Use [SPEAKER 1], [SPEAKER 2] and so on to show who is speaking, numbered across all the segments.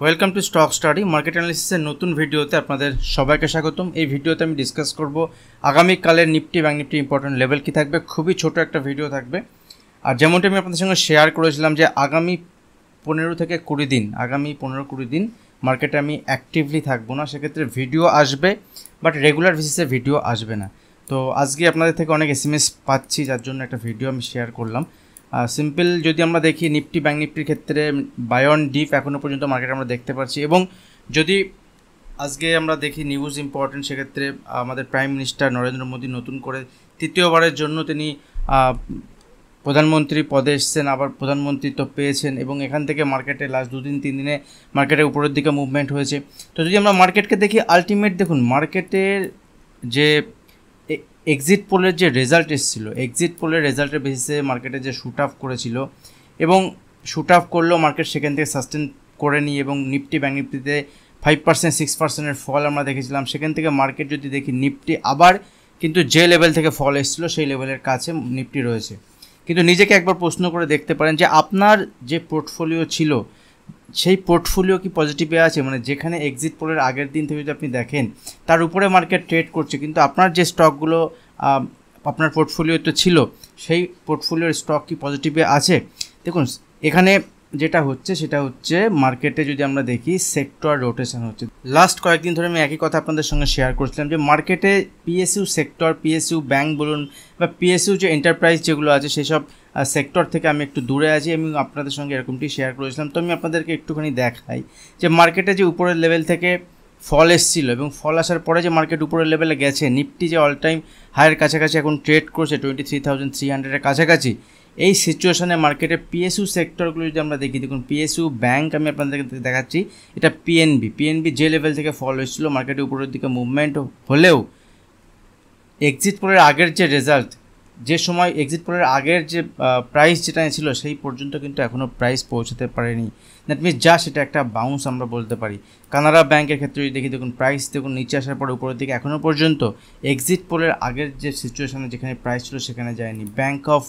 [SPEAKER 1] Welcome to stock study market অ্যানালিসিসের নতুন ভিডিওতে আপনাদের সবাইকে স্বাগতম। এই ভিডিওতে আমি ডিসকাস করব আগামীকালের Nifty bank Nifty important level কী থাকবে। খুবই ছোট একটা ভিডিও থাকবে। আর যেমনটি আমি আপনাদের সঙ্গে শেয়ার করেছিলাম যে আগামী 15 থেকে 20 দিন আগামী 15-20 দিন মার্কেটে আমি অ্যাক্টিভলি থাকবো না, সেক্ষেত্রে ভিডিও আসবে বাট রেগুলার বেসিসে ভিডিও আসবে না। তো আজকে আপনাদের থেকে অনেক SMS পাচ্ছি, যার জন্য একটা ভিডিও আমি শেয়ার করলাম। সিম্পল যদি আমরা দেখি নিফটি ব্যাংক নিফটির ক্ষেত্রে বাই অন ডিপ এখনও পর্যন্ত মার্কেট আমরা দেখতে পাচ্ছি। এবং যদি আজকে আমরা দেখি নিউজ ইম্পর্টেন্ট, সেক্ষেত্রে আমাদের প্রাইম মিনিস্টার নরেন্দ্র মোদী নতুন করে তৃতীয়বারের জন্য তিনি প্রধানমন্ত্রী পদে এসছেন, আবার প্রধানমন্ত্রী তো পেয়েছেন এবং এখান থেকে মার্কেটে লাস্ট 2-3 দিনে মার্কেটের উপরের দিকে মুভমেন্ট হয়েছে। তো যদি আমরা মার্কেটকে দেখি আলটিমেট দেখুন মার্কেটের যে এক্সিট পোলের যে রেজাল্ট এসেছিলো, এক্সিট পোলের রেজাল্টের বেসিসে মার্কেটে যে শুট আপ করেছিল এবং শুট আপ করলেও মার্কেট সেখান থেকে সাস্টেন করে নিই এবং নিফটি ব্যাংক নিফটিতে 5%-6%-এর ফল আমরা দেখেছিলাম। সেখান থেকে মার্কেট যদি দেখি নিফটি আবার কিন্তু যে লেভেল থেকে ফল এসেছিলো সেই লেভেলের কাছে নিফটি রয়েছে। কিন্তু নিজেকে একবার প্রশ্ন করে দেখতে পারেন যে আপনার যে পোর্টফোলিও ছিল সেই পোর্টফোলিও কি পজিটিভে আছে, মানে যেখানে এক্সিট পোলের আগের দিন থেকে যদি আপনি দেখেন তার উপরে মার্কেট ট্রেড করছে, কিন্তু আপনার যে স্টকগুলো আপনার পোর্টফোলিওতে ছিল সেই পোর্টফোলিওর স্টক কি পজিটিভে আছে। দেখুন এখানে যেটা হচ্ছে সেটা হচ্ছে মার্কেটে যদি আমরা দেখি সেক্টর রোটেশন হচ্ছে। লাস্ট কয়েকদিন ধরে আমি একই কথা আপনাদের সঙ্গে শেয়ার করছিলাম যে মার্কেটে পিএসইউ সেক্টর, পিএসইউ ব্যাংক বলুন বা পিএসইউ যে এন্টারপ্রাইজ যেগুলো আছে সেসব সেক্টর থেকে আমি একটু দূরে আছি এবং আপনাদের সঙ্গে এরকমটি শেয়ার করেছিলাম। তো আমি আপনাদেরকে একটুখানি দেখাই যে মার্কেটে যে উপরের লেভেল থেকে ফল এসেছিলো এবং ফল আসার পরে যে মার্কেট উপরের লেভেলে গেছে, নিফটি যে অল টাইম হাইয়ের কাছাকাছি এখন ট্রেড করছে 23,300-এর কাছাকাছি, এই সিচুয়েশনে মার্কেটে পিএসইউ সেক্টরগুলো যদি আমরা দেখি, দেখুন পিএসইউ ব্যাংক আমি আপনাদেরকে দেখাচ্ছি, এটা পিএনবি যে লেভেল থেকে ফল এসেছিলো মার্কেটে উপরের দিকে মুভমেন্ট হলেও এক্সিট পোলের আগের যে রেজাল্ট, যে সময় এক্সিট পোলের আগের যে প্রাইস যেটা ছিল সেই পর্যন্ত কিন্তু এখনও প্রাইস পৌঁছাতে পারেনি। দ্যাট মিনস যা সেটা একটা বাউন্স আমরা বলতে পারি। কানাড়া ব্যাংকের ক্ষেত্রে যদি দেখি, দেখুন প্রাইস দেখুন নিচে আসার পরে উপরের দিকে এখনও পর্যন্ত এক্সিট পোলের আগের যে সিচুয়েশানে যেখানে প্রাইস ছিল সেখানে যায়নি। ব্যাংক অফ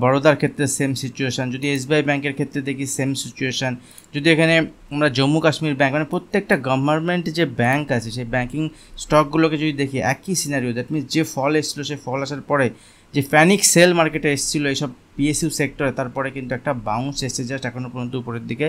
[SPEAKER 1] বরোদার ক্ষেত্রে সেম সিচুয়েশান, যদি এসবিআই ব্যাংকের ক্ষেত্রে দেখি সেম সিচুয়েশান, যদি এখানে আমরা জম্মু কাশ্মীর ব্যাংক মানে প্রত্যেকটা গভর্নমেন্ট যে ব্যাংক আছে সেই ব্যাংকিং স্টকগুলোকে যদি দেখি একই সিনারিও। দ্যাট মিনস যে ফল এসেছিলো সেই ফল আসার পরে যে প্যানিক সেল মার্কেটে এসেছিলো এইসব পিএসইউ সেক্টরে, তারপরে কিন্তু একটা বাউন্স এসেছে, জাস্ট এখনও পর্যন্ত উপরের দিকে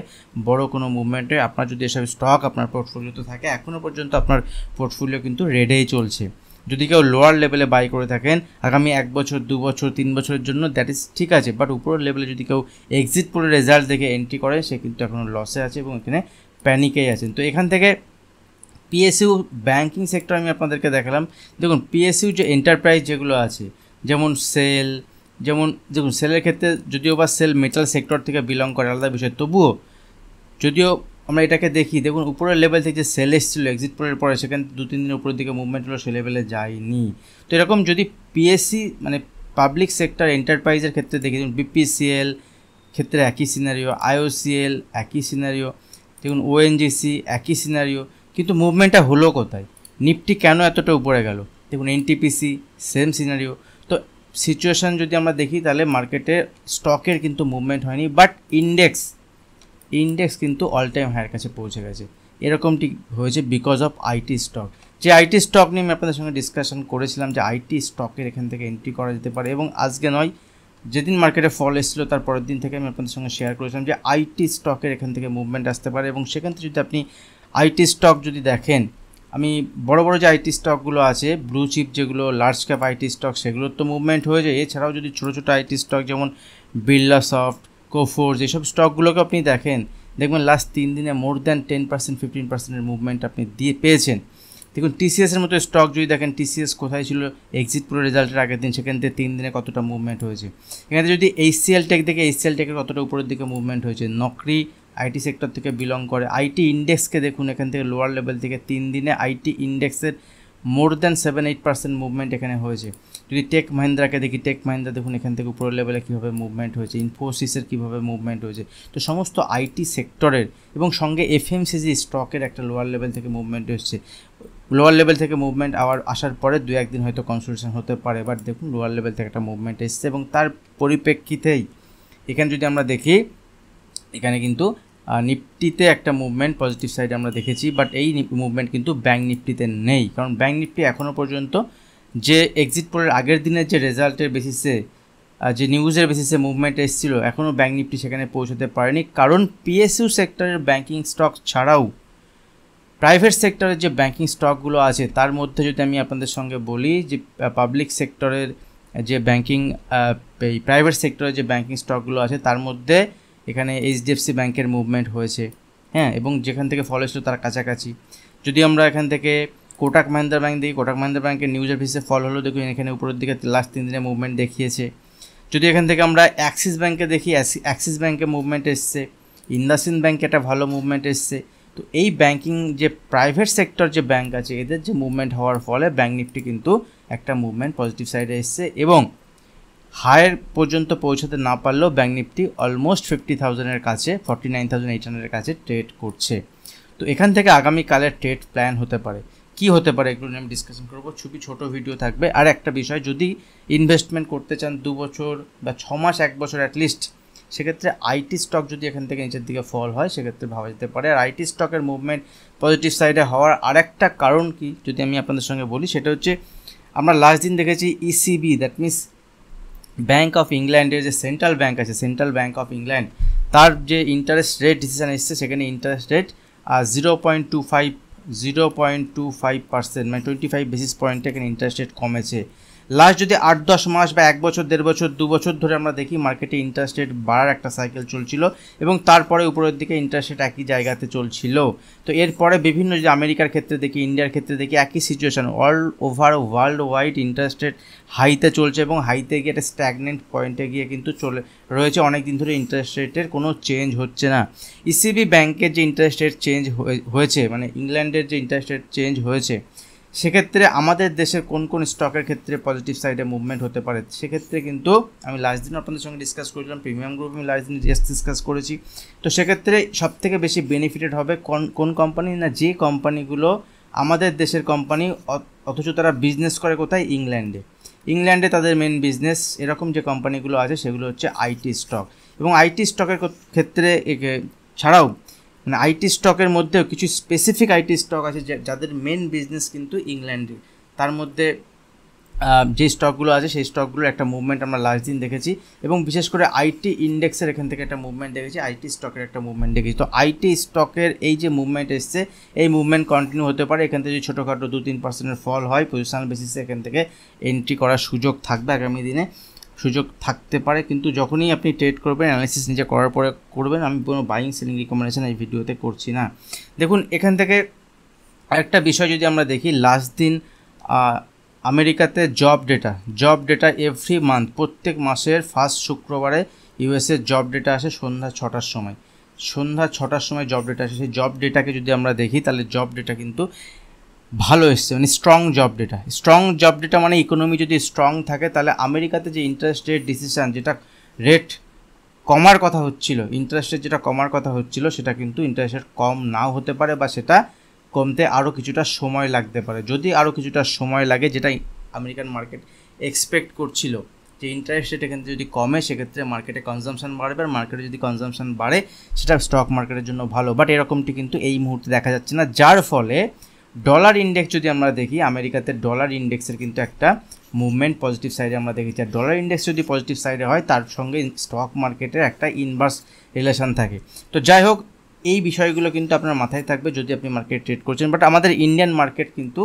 [SPEAKER 1] বড় কোনো মুভমেন্টে আপনার যদি এসব স্টক আপনার পোর্টফোলিওতে থাকে এখনও পর্যন্ত আপনার পোর্টফোলিও কিন্তু রেডেই চলছে। যদি কেউ লোয়ার লেভেলে বাই করে থাকেন আগামী 1 বছর 2 বছর 3 বছরের জন্য দ্যাট ইজ ঠিক আছে, বাট উপরের লেভেলে যদি কেউ এক্সিট পোলের রেজাল্ট দেখে এন্ট্রি করে সে কিন্তু এখনও লসে আছে এবং এখানে প্যানিকেই আছেন। তো এখান থেকে পিএসইউ ব্যাংকিং সেক্টর আমি আপনাদেরকে দেখালাম। দেখুন পিএসইউ যে এন্টারপ্রাইজ যেগুলো আছে যেমন সেল, দেখুন সেলের ক্ষেত্রে যদিও বা সেল মেটাল সেক্টর থেকে বিলং করে আলাদা বিষয়, তবুও যদিও আমরা এটাকে দেখি দেখুন উপরের লেভেল থেকে যে সেল এসেছিলো এক্সিট পোলের পরে সেখানে 2-3 দিন উপরের দিকে মুভমেন্ট হলো, সে লেভেলে যায়নি। তো এরকম যদি পিএসসি মানে পাবলিক সেক্টর এন্টারপ্রাইজের ক্ষেত্রে দেখি, দেখুন বিপিসিএল ক্ষেত্রে একই সিনারিও, আইওসিএল একই সিনারিও, দেখুন ওএনজিসি একই সিনারিও, কিন্তু মুভমেন্টটা হলো কোথায়, নিফটি কেন এতটা উপরে গেল। দেখুন এনটিপিসি সেম সিনারিও। তো সিচুয়েশান যদি আমরা দেখি তাহলে মার্কেটে স্টকের কিন্তু মুভমেন্ট হয়নি, বাট ইন্ডেক্স কিন্তু অল টাইম হাইয়ের কাছে পৌঁছে গেছে। এরকমটি হয়েছে বিকজ অফ আইটি স্টক। যে আইটি স্টক নিয়ে আমি আপনাদের সঙ্গে ডিসকাশন করেছিলাম যে আইটি স্টকের এখান থেকে এন্ট্রি করা যেতে পারে, এবং আজকে নয় যেদিন মার্কেটে ফল এসেছিলো তার পরের দিন থেকে আমি আপনাদের সঙ্গে শেয়ার করেছিলাম যে আইটি স্টকের এখান থেকে মুভমেন্ট আসতে পারে। এবং সেখান থেকে যদি আপনি আইটি স্টক যদি দেখেন, আমি বড় বড় যে আইটি স্টকগুলো আছে ব্লু চিপ যেগুলো লার্জ ক্যাপ আইটি স্টক সেগুলোর তো মুভমেন্ট হয়ে যায়। এছাড়াও যদি ছোটো ছোটো আইটি স্টক যেমন বিড়লা সফট, কোফোর্স এইসব স্টকগুলোকে আপনি দেখেন, দেখবেন লাস্ট 3 দিনে মোর দ্যান 10%-15%-এর মুভমেন্ট আপনি পেয়েছেন। দেখুন টিসিএসের মতো স্টক যদি দেখেন, টিসিএস কোথায় ছিল এক্সিট পুরো রেজাল্টের আগের দিন, সেখান থেকে 3 দিনে কতটা মুভমেন্ট হয়েছে। এখানে যদি এইচসিএল টেক দেখে এইচসিএল টেকের কতটা উপরের দিকে মুভমেন্ট হয়েছে। নকরি আইটি সেক্টর থেকে বিলং করে। আইটি ইন্ডেক্সকে দেখুন এখান থেকে লোয়ার লেভেল থেকে 3 দিনে আইটি ইন্ডেক্সের মোর দ্যান 7-8% মুভমেন্ট এখানে হয়েছে। যদি টেক মহিন্দ্রাকে দেখি, টেক মহিন্দ্রা দেখুন এখান থেকে উপরের লেভেলে কীভাবে মুভমেন্ট হয়েছে, ইনফোসিসের কীভাবে মুভমেন্ট হয়েছে। তো সমস্ত আইটি সেক্টরের এবং সঙ্গে এফএমসিজি স্টকের একটা লোয়ার লেভেল থেকে মুভমেন্ট এসছে। লোয়ার লেভেল থেকে মুভমেন্ট আসার পরে 2-1 দিন হয়তো কনসোলিডেশন হতে পারে, বাট দেখুন লোয়ার লেভেল থেকে একটা মুভমেন্ট এসছে এবং তার পরিপ্রেক্ষিতেই এখানে যদি আমরা দেখি এখানে কিন্তু নিফটিতে একটা মুভমেন্ট পজিটিভ সাইডে আমরা দেখেছি, বাট এই মুভমেন্ট কিন্তু ব্যাঙ্ক নিফটিতে নেই। কারণ ব্যাঙ্ক নিফটি এখনও পর্যন্ত যে এক্সিট পোলের আগের দিনের যে রেজাল্টের বেসিসে যে নিউজের বেসিসে মুভমেন্ট এসেছিল, এখনও ব্যাঙ্ক নিফটি সেখানে পৌঁছতে পারেনি। কারণ পিএসইউ সেক্টরের ব্যাঙ্কিং স্টক ছাড়াও প্রাইভেট সেক্টরের যে ব্যাঙ্কিং স্টকগুলো আছে তার মধ্যে যদি আমি আপনাদের সঙ্গে বলি যে পাবলিক সেক্টরের যে ব্যাঙ্কিং এই প্রাইভেট সেক্টরের যে ব্যাঙ্কিং স্টকগুলো আছে তার মধ্যে এখানে এইচডিএফসি ব্যাঙ্কের মুভমেন্ট হয়েছে, হ্যাঁ, এবং যেখান থেকে ফল এসেছিল তার কাছাকাছি। যদি আমরা এখান থেকে কোটাক মাহিন্দ্রা ব্যাঙ্ক দেখি, কোটাক মাহিন্দ্রা ব্যাঙ্কের নিউজের বেসিসে ফল হলো, দেখুন এখানে উপরের দিকে লাস্ট 3 দিনে মুভমেন্ট দেখিয়েছে। যদি এখান থেকে আমরা অ্যাক্সিস ব্যাঙ্কে দেখি, অ্যাক্সিস ব্যাঙ্কে মুভমেন্ট এসছে, ইন্দাসইন্ড ব্যাঙ্কে একটা ভালো মুভমেন্ট এসছে। তো এই ব্যাঙ্কিং যে প্রাইভেট সেক্টর যে ব্যাঙ্ক আছে এদের যে মুভমেন্ট হওয়ার ফলে ব্যাঙ্ক নিফটি কিন্তু একটা মুভমেন্ট পজিটিভ সাইডে এসছে, এবং হায়ার পর্যন্ত পৌঁছাতে না পারলেও ব্যাঙ্ক নিফটি অলমোস্ট 50,000-এর কাছে, 49,800-এর কাছে ট্রেড করছে। তো এখান থেকে আগামীকালের ট্রেড প্ল্যান হতে পারে, কি হতে পারে এগুলো নিয়ে আমি ডিসকাশন করবো। খুবই ছোটো ভিডিও থাকবে। আর একটা বিষয়, যদি ইনভেস্টমেন্ট করতে চান 2 বছর বা 6 মাস 1 বছর অ্যাটলিস্ট, সেক্ষেত্রে আইটি স্টক যদি এখান থেকে নিচের দিকে ফল হয় সেক্ষেত্রে ভাবা যেতে পারে। আর আইটি স্টকের মুভমেন্ট পজিটিভ সাইডে হওয়ার আরেকটা কারণ কি যদি আমি আপনাদের সঙ্গে বলি, সেটা হচ্ছে আমরা লাস্ট দিন দেখেছি ECB, that means bank of ইংল্যান্ডের যে সেন্ট্রাল ব্যাঙ্ক আছে, সেন্ট্রাল ব্যাঙ্ক অফ ইংল্যান্ড, তার যে ইন্টারেস্ট রেট ডিসিশন এসছে, সেখানে ইন্টারেস্ট রেট 0.25%, মানে 25 বেসিস পয়েন্টে এখানে ইন্টারেস্ট রেট কমেছে। লাস্ট যদি 8-10 মাস বা 1 বছর 1.5 বছর 2 বছর ধরে আমরা দেখি মার্কেটে ইন্টারেস্ট রেট বাড়ার একটা সাইকেল চলছিল, এবং তারপরে উপরের দিকে ইন্টারেস্ট রেট একই জায়গাতে চলছিল। তো এরপরে বিভিন্ন যে আমেরিকার ক্ষেত্রে দেখি, ইন্ডিয়ার ক্ষেত্রে দেখি একই situation, all over world wide interest rate হাইতে চলছে, এবং হাইতে গিয়ে একটা স্ট্যাগনেন্ট পয়েন্টে গিয়ে কিন্তু চলে রয়েছে অনেক দিন ধরে। ইন্টারেস্ট রেটের কোনো চেঞ্জ হচ্ছে না। ইসিবি ব্যাংকের যে ইন্টারেস্ট রেট চেঞ্জ হয়েছে, মানে ইংল্যান্ডের যে ইন্টারেস্ট রেট চেঞ্জ হয়েছে, সেক্ষেত্রে আমাদের দেশের কোন কোন স্টকের ক্ষেত্রে পজিটিভ সাইডে মুভমেন্ট হতে পারে, সেক্ষেত্রে কিন্তু আমি লাস্ট দিন আপনাদের সঙ্গে ডিসকাস করেছিলাম, প্রিমিয়াম গ্রুপ আমি লাস্ট দিন ডিসকাস করেছি। তো সেক্ষেত্রে সবথেকে বেশি বেনিফিটেড হবে কোন কোম্পানি, না যে কোম্পানিগুলো আমাদের দেশের কোম্পানি অথচ তারা বিজনেস করে কোথায়, ইংল্যান্ডে তাদের মেন বিজনেস। এরকম যে কোম্পানিগুলো আছে সেগুলো হচ্ছে আইটি স্টক, এবং আইটি স্টকের ক্ষেত্রে ছাড়াও মানে আইটি স্টকের মধ্যেও কিছু স্পেসিফিক আইটি স্টক আছে যাদের মেন বিজনেস কিন্তু ইংল্যান্ডে। তার মধ্যে যে স্টকগুলো আছে সেই স্টকগুলোর একটা মুভমেন্ট আমরা লাস্ট দিন দেখেছি, এবং বিশেষ করে আইটি ইন্ডেক্সের এখান থেকে একটা মুভমেন্ট দেখেছি, আইটি স্টকের একটা মুভমেন্ট দেখেছি। তো আইটি স্টকের এই যে মুভমেন্ট এসছে, এই মুভমেন্ট কন্টিনিউ হতে পারে। এখান থেকে যদি ছোটোখাটো 2-3% ফল হয়, পজিশনাল বেসিসে এখান থেকে এন্ট্রি করার সুযোগ থাকবে, আগামী দিনে সুযোগ থাকতে পারে। কিন্তু যখনই আপনি ট্রেড করবেন, অ্যানালিসিস নিজে করার পরে করবেন। আমি কোনো বাইং সেলিং রিকমেন্ডেশন এই ভিডিওতে করছি না। দেখুন এখান থেকে আরেকটা বিষয় যদি আমরা দেখি, লাস্ট দিন আমেরিকাতে জব ডেটা এভরি মান্থ, প্রত্যেক মাসের ফার্স্ট শুক্রবারে ইউএসের জব ডেটা আসে সন্ধ্যা 6টার সময় জব ডেটা আসে। সেই জব ডেটাকে যদি আমরা দেখি তাহলে জব ডেটা কিন্তু ভালো এসছে, মানে স্ট্রং জব ডেটা মানে ইকোনমি যদি স্ট্রং থাকে তাহলে আমেরিকাতে যে ইন্টারেস্ট রেট ডিসিশন, যেটা রেট কমার কথা হচ্ছিল, ইন্টারেস্ট রেট যেটা কমার কথা হচ্ছিল, সেটা কিন্তু ইন্টারেস্ট রেট কম নাও হতে পারে, বা সেটা কমতে আরও কিছুটা সময় লাগতে পারে। যদি আরও কিছুটা সময় লাগে, যেটা আমেরিকান মার্কেট এক্সপেক্ট করছিল যে ইন্টারেস্ট রেট এখান থেকে যদি কমে, সেক্ষেত্রে মার্কেটে কনজামশন বাড়বে, আর মার্কেটে যদি কনজামশন বাড়ে সেটা স্টক মার্কেটের জন্য ভালো। বাট এরকমটি কিন্তু এই মুহূর্তে দেখা যাচ্ছে না, যার ফলে ডলার ইন্ডেক্স যদি আমরা দেখি, আমেরিকাতে ডলার ইন্ডেক্সের কিন্তু একটা মুভমেন্ট পজিটিভ সাইডে আমরা দেখেছি। আর ডলার ইন্ডেক্স যদি পজিটিভ সাইডে হয়, তার সঙ্গে স্টক মার্কেটের একটা ইনভার্স রিলেশন থাকে। তো যাই হোক, এই বিষয়গুলো কিন্তু আপনার মাথায় থাকবে যদি আপনি মার্কেট ট্রেড করছেন। বাট আমাদের ইন্ডিয়ান মার্কেট কিন্তু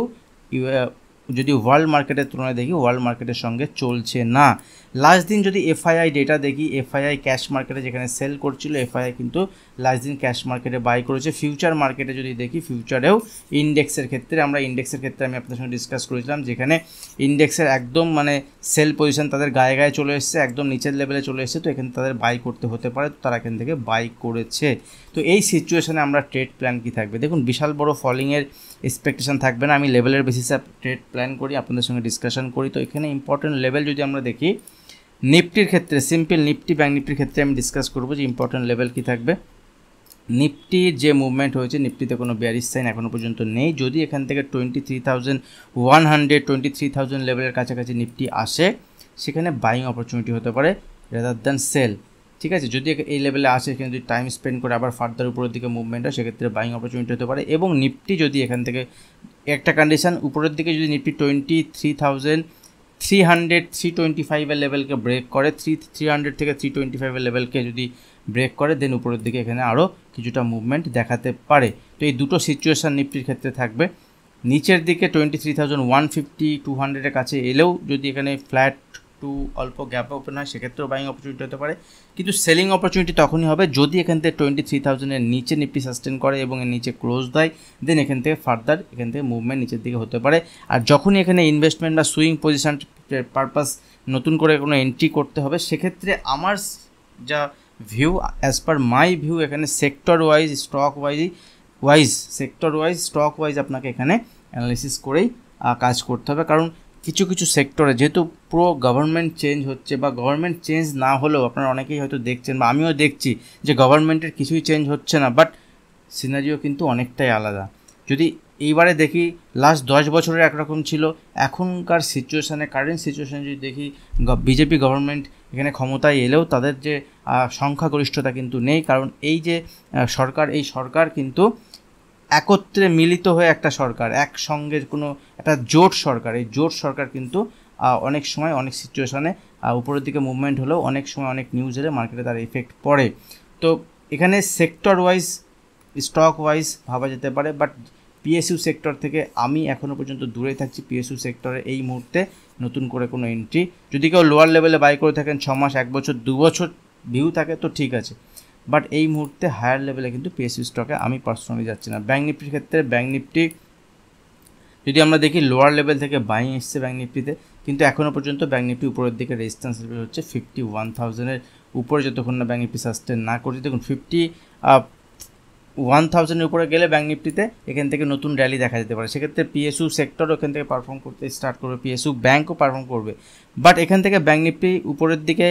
[SPEAKER 1] যদি ওয়ার্ল্ড মার্কেটের তুলনায় দেখি, ওয়ার্ল্ড মার্কেটের সঙ্গে চলছে না। লাস্ট দিন যদি এফআইআই ডেটা দেখি, এফআইআই ক্যাশ মার্কেটে যেখানে সেল করছিল, এফআইআই কিন্তু লাস্ট দিন ক্যাশ মার্কেটে বাই করেছে। ফিউচার মার্কেটে যদি দেখি, ফিউচারেও ইন্ডেক্সের ক্ষেত্রে আমি আপনাদের সঙ্গে ডিসকাস করেছিলাম, যেখানে ইন্ডেক্সের একদম মানে সেল পজিশন তাদের গায়ে চলে এসছে, একদম নিচের লেভেলে চলে এসছে। তো এখানে তাদের বাই করতে হতে পারে, তো তারা এখান থেকে বাই করেছে। তো এই সিচুয়েশানে আমরা ট্রেড প্ল্যান কী থাকবে, দেখুন বিশাল বড় ফলিংয়ের এক্সপেকটেশন থাকবে না। আমি লেভেলের বেসিসে ট্রেড প্ল্যান করি, আপনাদের সঙ্গে ডিসকাশন করি। তো এখানে ইম্পর্টেন্ট লেভেল যদি আমরা দেখি, নিফটির ক্ষেত্রে সিম্পল নিফটি ব্যাঙ্ক নিফটির ক্ষেত্রে আমি ডিসকাস করবো যে ইম্পর্টেন্ট লেভেল কী থাকবে। নিফটির যে মুভমেন্ট হয়েছে, নিফটিতে কোনো বেয়ারিশ সাইন এখনও পর্যন্ত নেই। যদি এখান থেকে 23,100 23,000 লেভেলের কাছাকাছি নিফটি আসে, সেখানে বাইং অপরচুনিটি হতে পারে রাদার দ্যান সেল, ঠিক আছে। যদি এই লেভেলে আসে, এখানে যদি টাইম স্পেন্ড করে আবার ফার্দার উপরের দিকে মুভমেন্ট হয়, সেক্ষেত্রে বাইং অপরচুনিটি হতে পারে। এবং নিফটি যদি এখান থেকে একটা কন্ডিশন, উপরের দিকে যদি নিফটি 23,325 লেভেলকে ব্রেক করে, 300 থেকে 325 লেভেলকে যদি ব্রেক করে, দেন উপরের দিকে এখানে আরও কিছুটা মুভমেন্ট দেখাতে পারে। তো এই দুটো সিচুয়েশান নিফটির ক্ষেত্রে থাকবে। নিচের দিকে 23,150 200-এর কাছে এলেও যদি এখানে ফ্ল্যাট টু অল্প গ্যাপ ওপেন হয়, সেক্ষেত্রেও বাইং অপরচুনিটি হতে পারে। কিন্তু সেলিং অপরচুনিটি তখনই হবে যদি এখান থেকে 23,000-এর নিচে নিফটি সাস্টেন করে এবং এর নিচে ক্লোজ দেয়, দেন এখান থেকে ফার্দার এখান থেকে মুভমেন্ট নিচের দিকে হতে পারে। আর যখনই এখানে ইনভেস্টমেন্ট বা সুইং পজিশন পারপাস নতুন করে কোনো এন্ট্রি করতে হবে, সেক্ষেত্রে আমার যা ভিউ, অ্যাজ পার মাই ভিউ, এখানে সেক্টর ওয়াইজ স্টক ওয়াইজ আপনাকে এখানে অ্যানালিসিস করেই কাজ করতে হবে। কারণ কিছু কিছু সেক্টরে যেহেতু পুরো গভর্নমেন্ট চেঞ্জ হচ্ছে, বা গভর্নমেন্ট চেঞ্জ না হলেও আপনারা অনেকেই হয়তো দেখছেন বা আমিও দেখছি যে গভর্নমেন্টের কিছুই চেঞ্জ হচ্ছে না, বাট সিনারিও কিন্তু অনেকটাই আলাদা। যদি এইবারে দেখি লাস্ট 10 বছরের একরকম ছিল, এখনকার সিচুয়েশানে, কারেন্ট সিচুয়েশানে যদি দেখি, বিজেপি গভর্নমেন্ট এখানে ক্ষমতায় এলেও তাদের যে সংখ্যাগরিষ্ঠতা কিন্তু নেই। কারণ এই যে সরকার, এই সরকার কিন্তু একত্রে মিলিত হয়ে একটা সরকার, একসঙ্গে কোনো একটা জোট সরকার, এই জোট সরকার কিন্তু অনেক সময় অনেক সিচুয়েশানে উপরের দিকে মুভমেন্ট হলেও অনেক সময় অনেক নিউজ এলে মার্কেটে তার এফেক্ট পড়ে। তো এখানে সেক্টর ওয়াইজ, স্টক ওয়াইজ ভাবা যেতে পারে, বাট পিএসইউ সেক্টর থেকে আমি এখনও পর্যন্ত দূরে থাকছি। পিএসইউ সেক্টরে এই মুহূর্তে নতুন করে কোনো এন্ট্রি, যদি কেউ লোয়ার লেভেলে বাই করে থাকেন 6 মাস, 1 বছর, 2 বছর ভিউ থাকে তো ঠিক আছে, বাট এই মুহূর্তে হায়ার লেভেলে কিন্তু পিএসইউ স্টকে আমি পার্সোনালি যাচ্ছি না। ব্যাঙ্ক নিফটির ক্ষেত্রে, ব্যাঙ্ক নিফটি যদি আমরা দেখি লোয়ার লেভেল থেকে বাইং এসছে ব্যাঙ্ক নিফটিতে, কিন্তু এখনও পর্যন্ত ব্যাঙ্ক নিফটি উপরের দিকে রেজিস্ট্যান্স লেভেল হচ্ছে 51,000-এর উপরে, যতক্ষণ না ব্যাঙ্ক নিফটি সাস্টেন না করছে। দেখুন 51,000-এর উপরে গেলে ব্যাঙ্ক নিফটিতে এখান থেকে নতুন র্যালি দেখা যেতে পারে। সেক্ষেত্রে পিএসইউ সেক্টরও এখান থেকে পারফর্ম করতে স্টার্ট করবে, পিএসইউ ব্যাঙ্কও পারফর্ম করবে। বাট এখান থেকে ব্যাঙ্ক নিফটি উপরের দিকে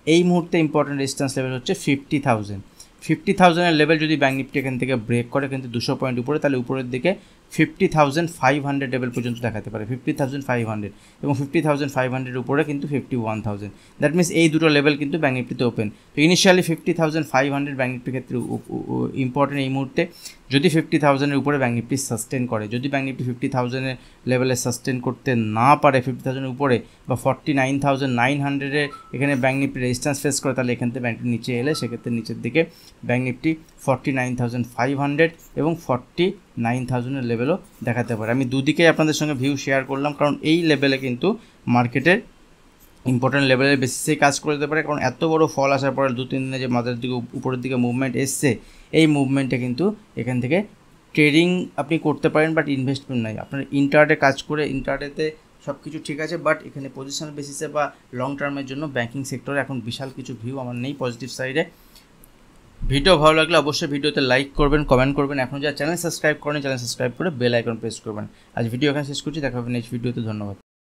[SPEAKER 1] এই মুহূর্তে ইম্পর্টেন্ট রেজিস্ট্যান্স লেভেল হচ্ছে 50,000-এর লেভেল। যদি ব্যাঙ্ক নিফটি এখান থেকে ব্রেক করে কিন্তু 200 পয়েন্ট উপরে, তাহলে উপরের দিকে 50,500 লেভেল পর্যন্ত দেখাতে পারে, 50,500, এবং 50,500-এর উপরে কিন্তু 51,000। দ্যাট মিনস এই দুটো লেভেল কিন্তু ব্যাঙ্ক নিফটিতে ওপেন। তো ইনিশিয়ালি 50,500 ব্যাঙ্ক নিফটির ক্ষেত্রে ইম্পর্টেন্ট এই মুহূর্তে। যদি 50,000-এর উপরে ব্যাঙ্ক নিফটি সাস্টেন করে, যদি ব্যাঙ্ক নিফটি 50,000-এর লেভেলে সাস্টেন করতে না পারে, 50,000-এর উপরে বা 49,900-এর এখানে ব্যাঙ্ক নিফটি রেজিস্ট্যান্স ফেস করে, তাহলে এখান থেকে ব্যাঙ্ক নিফটি নিচে এলে সেক্ষেত্রে নিচের দিকে ব্যাঙ্ক নিফটি 49,500 এবং 49,000-এর লেভেলও দেখাতে পারে। আমি দুদিকেই আপনাদের সঙ্গে ভিউ শেয়ার করলাম, কারণ এই লেভেলে কিন্তু মার্কেটের ইম্পর্টেন্ট লেভেলের বেসিসেই কাজ করে দিতে পারে। কারণ এত বড় ফল আসার পরে 2-3 দিনে যে মাঝের দিকে উপরের দিকে মুভমেন্ট এসছে, এই মুভমেন্টে কিন্তু এখান থেকে ট্রেডিং আপনি করতে পারেন, বাট ইনভেস্টমেন্ট নাই। আপনার ইন্টারডে কাজ করে, ইন্টারডেতে সব কিছু ঠিক আছে, বাট এখানে পজিশন বেসিসে বা লং টার্মের জন্য ব্যাঙ্কিং সেক্টরে এখন বিশাল কিছু ভিউ আমার নেই পজিটিভ সাইডে। ভিডিও ভালো লাগলে অবশ্যই ভিডিওতে লাইক করবেন, কমেন্ট করবেন। এখন যারা চ্যানেল সাবস্ক্রাইব করেন, চ্যানেল সাবস্ক্রাইব করে বেল আইকন প্রেস করবেন। আজ ভিডিও এখানে শেষ করছি, দেখা হবে নেক্সট ভিডিওতে। ধন্যবাদ।